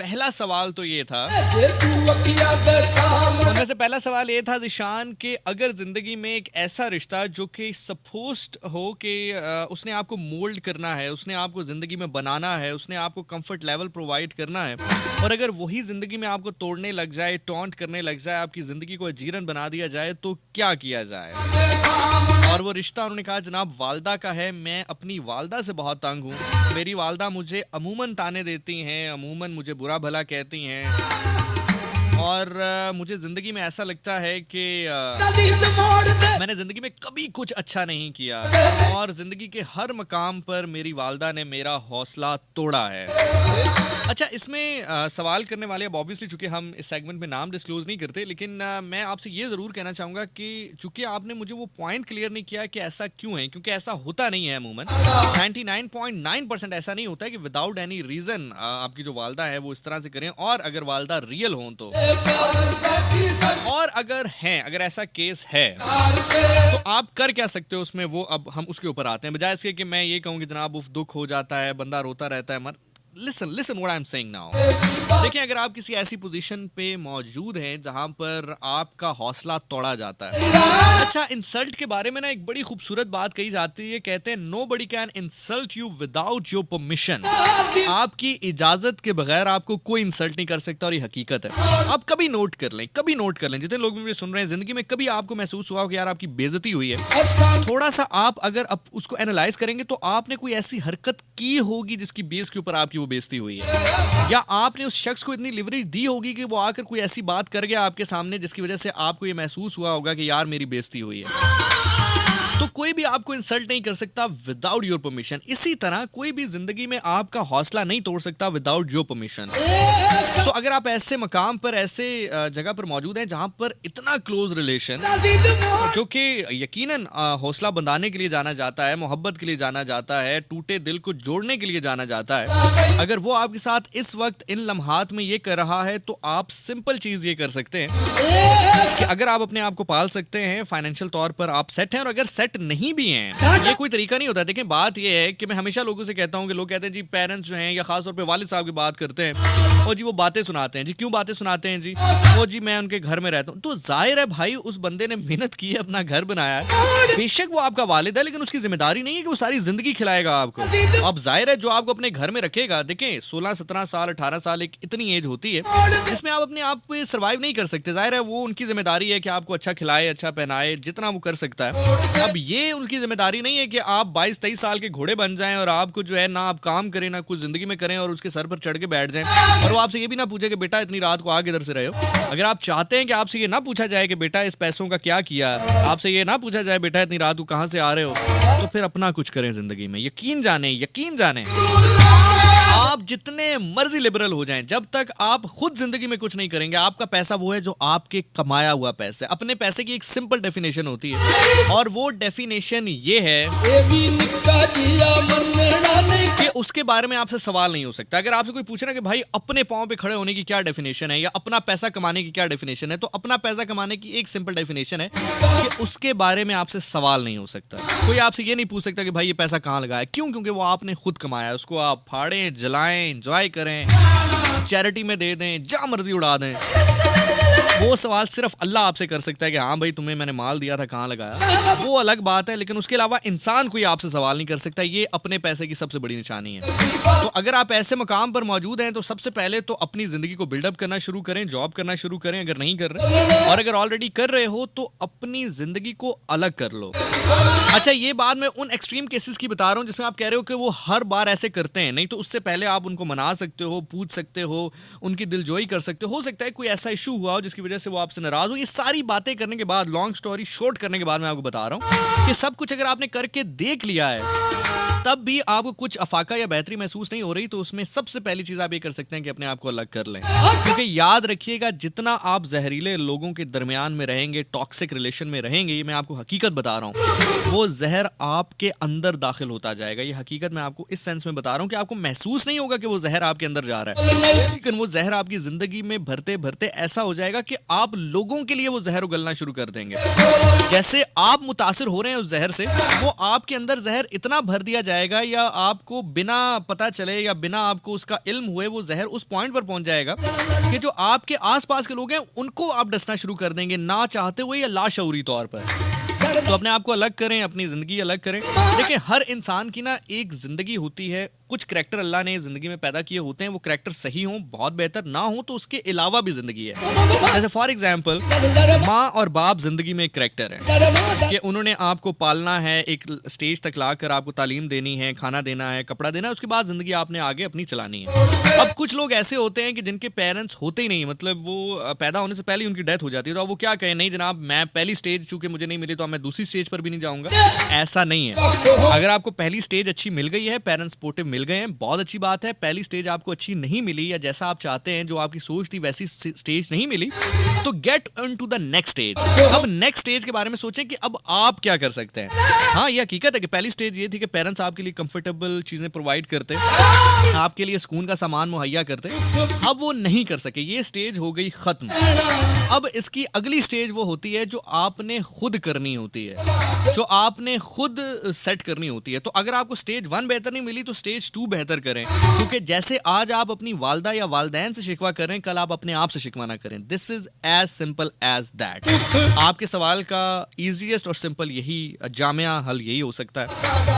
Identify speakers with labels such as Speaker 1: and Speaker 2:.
Speaker 1: पहला सवाल तो ये था, उनमें से पहला सवाल ये था ज़ीशान कि अगर ज़िंदगी में एक ऐसा रिश्ता जो कि सपोज्ड हो कि उसने आपको मोल्ड करना है, उसने आपको ज़िंदगी में बनाना है, उसने आपको कंफर्ट लेवल प्रोवाइड करना है, और अगर वही ज़िंदगी में आपको तोड़ने लग जाए, टॉन्ट करने लग जाए, आपकी ज़िंदगी को अजीरन बना दिया जाए, तो क्या किया जाए? और वो रिश्ता उन्होंने कहा जनाब वालदा का है। मैं अपनी वालदा से बहुत तंग हूँ। मेरी वालदा मुझे अमूमन ताने देती हैं, अमूमन मुझे बुरा भला कहती हैं, और मुझे ज़िंदगी में ऐसा लगता है कि मैंने ज़िंदगी में कभी कुछ अच्छा नहीं किया, और ज़िंदगी के हर मकाम पर मेरी वालदा ने मेरा हौसला तोड़ा है। अच्छा, इसमें सवाल करने वाले, अब ऑब्वियसली चूंकि हम इस सेगमेंट में नाम डिस्क्लोज नहीं करते, लेकिन मैं आपसे ये ज़रूर कहना चाहूँगा कि चूंकि आपने मुझे वो पॉइंट क्लियर नहीं किया कि ऐसा क्यों है, क्योंकि ऐसा होता नहीं है अमूमन। 99.9% ऐसा नहीं होता है कि विदाउट एनी रीज़न आपकी जो वालदा है वो इस तरह से करें, और अगर वालदा रियल हों तो, और अगर हैं, अगर ऐसा केस है तो आप कर क्या सकते हो उसमें, वो अब हम उसके ऊपर आते हैं। बजाय इसके कि मैं ये कहूँ कि जनाब उफ दुख हो जाता है, बंदा रोता रहता है, मर listen what I am saying now. देखिए, अगर आप किसी ऐसी पोजीशन पे मौजूद हैं जहां पर आपका हौसला तोड़ा जाता है। अच्छा, इंसल्ट के बारे में ना एक बड़ी खूबसूरत बात कही जाती है, कहते हैं nobody can insult you without your permission. आपकी इजाजत के बगैर आपको कोई इंसल्ट नहीं कर सकता, और ये हकीकत है। आप कभी नोट कर लें, जितने लोग मुझे सुन रहे हैं, जिंदगी में कभी आपको महसूस हुआ हो कि यार आपकी बेइज्जती हुई है, थोड़ा सा आप अगर उसको एनालाइज करेंगे तो आपने कोई ऐसी हरकत की होगी जिसकी बेस के ऊपर आपकी वो बेइज्जती हुई है, या आपने उस शख्स को इतनी लिवरेज दी होगी कि वो आकर कोई ऐसी बात कर गया आपके सामने जिसकी वजह से आपको ये महसूस हुआ होगा कि यार मेरी बेइज्जती हुई है। तो कोई भी आपको इंसल्ट नहीं कर सकता विदाउट योर परमिशन। इसी तरह कोई भी जिंदगी में आपका हौसला नहीं तोड़ सकता विदाउट योर परमिशन। सो अगर आप ऐसे मकाम पर, ऐसे जगह पर मौजूद हैं जहां पर इतना क्लोज रिलेशन, जो कि यकीनन हौसला बंधाने के लिए जाना जाता है, मोहब्बत के लिए जाना जाता है, टूटे दिल को जोड़ने के लिए जाना जाता है, अगर वो आपके साथ इस वक्त इन लम्हात में ये कर रहा है, तो आप सिंपल चीज ये कर सकते हैं कि अगर आप अपने आप को पाल सकते हैं, फाइनेंशियल तौर पर आप सेट हैं, और अगर सेट नहीं भी हैं, ये कोई तरीका नहीं होता। देखें, बात ये है कि मैं हमेशा लोगों से कहता हूं कि लोग कहते हैं जी पेरेंट्स जो हैं, या खास तौर पे वालिद साहब की बात करते हैं, और जी वो बातें सुनाते हैं, जी क्यों बातें सुनाते हैं, जी वो जी मैं उनके घर में रहता हूं। तो जाहिर है भाई, उस बंदे ने मेहनत की है, अपना घर बनाया है, बेशक वो आपका वालिद है, लेकिन उसकी जिम्मेदारी नहीं है कि वो सारी जिंदगी खिलाएगा आपको। अब जाहिर है जो आपको अपने घर में रखेगा, देखें 16, 17 साल, 18 साल एक इतनी एज होती है जिसमें आप अपने आप पे सर्वाइव नहीं कर सकते। जाहिर है वो उनकी जिम्मेदारी है कि आपको अच्छा खिलाए, अच्छा पहनाए, जितना वो कर सकता है। अब ये उनकी जिम्मेदारी नहीं है कि आप 22-23 साल के घोड़े बन जाएं, और आपको जो है ना आप काम करें, ना कुछ जिंदगी में करें, और उसके सर पर चढ़ के बैठ जाएं, और वो आपसे ये भी ना पूछे कि बेटा इतनी रात को आगे इधर से रहे हो। अगर आप चाहते हैं कि आपसे ये ना पूछा जाए कि बेटा इस पैसों का क्या किया, आपसे ये ना पूछा जाए बेटा इतनी रात को कहां से आ रहे हो, तो फिर अपना कुछ करें जिंदगी में। यकीन जाने आप जितने मर्जी लिबरल हो जाएं, जब तक आप खुद जिंदगी में कुछ नहीं करेंगे, आपका पैसा वो है जो आपके कमाया हुआ पैसा है। अपने पैसे की एक सिंपल डेफिनेशन होती है, और वो डेफिनेशन ये है कि उसके बारे में आपसे सवाल नहीं हो सकता। अगर आपसे कोई पूछे ना कि भाई अपने पांव पे खड़े होने की क्या डेफिनेशन है, या अपना पैसा कमाने की क्या डेफिनेशन है, तो अपना पैसा कमाने की एक सिंपल डेफिनेशन है कि उसके बारे में आपसे सवाल नहीं हो सकता। कोई आपसे ये नहीं पूछ सकता कि भाई ये पैसा कहां लगा है, क्यों? क्योंकि वो आपने खुद कमाया है। उसको आप फाड़ें, जलाएं, एंजॉय करें, चैरिटी में दे दें, जहां मर्जी उड़ा दें, वो सवाल सिर्फ अल्लाह आपसे कर सकता है कि हाँ भाई तुम्हें मैंने माल दिया था, कहाँ लगाया, वो अलग बात है। लेकिन उसके अलावा इंसान कोई आपसे सवाल नहीं कर सकता। ये अपने पैसे की सबसे बड़ी निशानी है। तो अगर आप ऐसे मकाम पर मौजूद हैं, तो सबसे पहले तो अपनी जिंदगी को बिल्डअप करना शुरू करें, जॉब करना शुरू करें अगर नहीं कर रहे, और अगर ऑलरेडी कर रहे हो तो अपनी जिंदगी को अलग कर लो। अच्छा, ये बात मैं उन एक्सट्रीम केसेस की बता रहा हूँ जिसमें आप कह रहे हो कि वो हर बार ऐसे करते हैं, नहीं तो उससे पहले आप उनको मना सकते हो, पूछ सकते हो, उनकी दिलजोई कर सकते हो सकता है कोई ऐसा इशू हुआ हो जिसकी वजह से वो आपसे नाराज हो। ये सारी बातें करने के बाद, लॉन्ग स्टोरी शॉर्ट करने के बाद, मैं आपको बता रहा हूँ कि सब कुछ अगर आपने करके देख लिया है, तब भी आपको कुछ अफाका या बेहतरी महसूस नहीं हो रही, तो उसमें सबसे पहली चीज आप ये कर सकते हैं कि अपने आप को अलग कर लें। क्योंकि याद रखिएगा, जितना आप जहरीले लोगों के दरमियान में रहेंगे, टॉक्सिक रिलेशन में रहेंगे, ये मैं आपको हकीकत बता रहा हूँ, वो जहर आपके अंदर दाखिल होता जाएगा। ये हकीकत मैं आपको इस सेंस में बता रहा हूँ कि आपको महसूस नहीं होगा कि वो जहर आपके अंदर जा रहा है, लेकिन वो जहर आपकी जिंदगी में भरते भरते ऐसा हो जाएगा कि आप लोगों के लिए वो जहर उगलना शुरू कर देंगे। जैसे आप मुतासिर हो रहे हैं उस जहर से, वो आपके अंदर जहर इतना भर दिया जाएगा, या आपको बिना पता चले या बिना आपको उसका इल्म हुए वो जहर उस पॉइंट पर पहुंच जाएगा कि जो आपके आसपास के लोग हैं उनको आप डसना शुरू कर देंगे, ना चाहते हुए या लाशऊरी तौर पर। तो अपने आप को अलग करें, अपनी जिंदगी अलग करें। देखिए, हर इंसान की ना एक जिंदगी होती है, कुछ करैक्टर अल्लाह ने जिंदगी में पैदा किए होते हैं, वो करैक्टर सही हों, बहुत बेहतर ना हो तो उसके अलावा भी जिंदगी है। जैसे फॉर एग्जांपल, माँ और बाप जिंदगी में एक करैक्टर है कि उन्होंने आपको पालना है, एक स्टेज तक लाकर आपको तालीम देनी है, खाना देना है, कपड़ा देना है, उसके बाद जिंदगी आपने आगे अपनी चलानी है। अब कुछ लोग ऐसे होते हैं कि जिनके पेरेंट्स होते ही नहीं, मतलब वो पैदा होने से पहले ही उनकी डेथ हो जाती है, तो अब वो क्या कहें, नहीं जनाब मैं पहली स्टेज चूंकि मुझे नहीं मिली तो मैं दूसरी स्टेज पर भी नहीं जाऊंगा। ऐसा नहीं है। अगर आपको पहली स्टेज अच्छी मिल गई है, पेरेंट्स सपोर्टिव मिल गए हैं, बहुत अच्छी बात है। पहली स्टेज आपको अच्छी नहीं मिली या जैसा आप चाहते हैं, जो आपकी सोच थी वैसी स्टेज नहीं मिली, तो get into the next stage. अब नेक्स्ट स्टेज के बारे में सोचें कि अब आप क्या कर सकते हैं। हाँ, ये हकीकत है कि पहली स्टेज ये थी कि पेरेंट्स आपके लिए कंफर्टेबल चीजें प्रोवाइड करते, आपके लिए सुकून का सामान मुहैया करते। अब वो नहीं कर सके, ये स्टेज हो गई खत्म। अब इसकी अगली स्टेज वो होती है जो आपने खुद करनी होती है, जो आपने खुद सेट करनी होती है। तो अगर आपको स्टेज 1 बेहतर नहीं मिली तो स्टेज 2 बेहतर करें, क्योंकि जैसे आज आप अपनी वालदा या वालदैन से शिकवा कर रहे हैं, कल आप अपने आप से शिकवा ना करें। This is as simple as that. आपके सवाल का इजीएस्ट और सिंपल यही जामिया हल यही हो सकता है।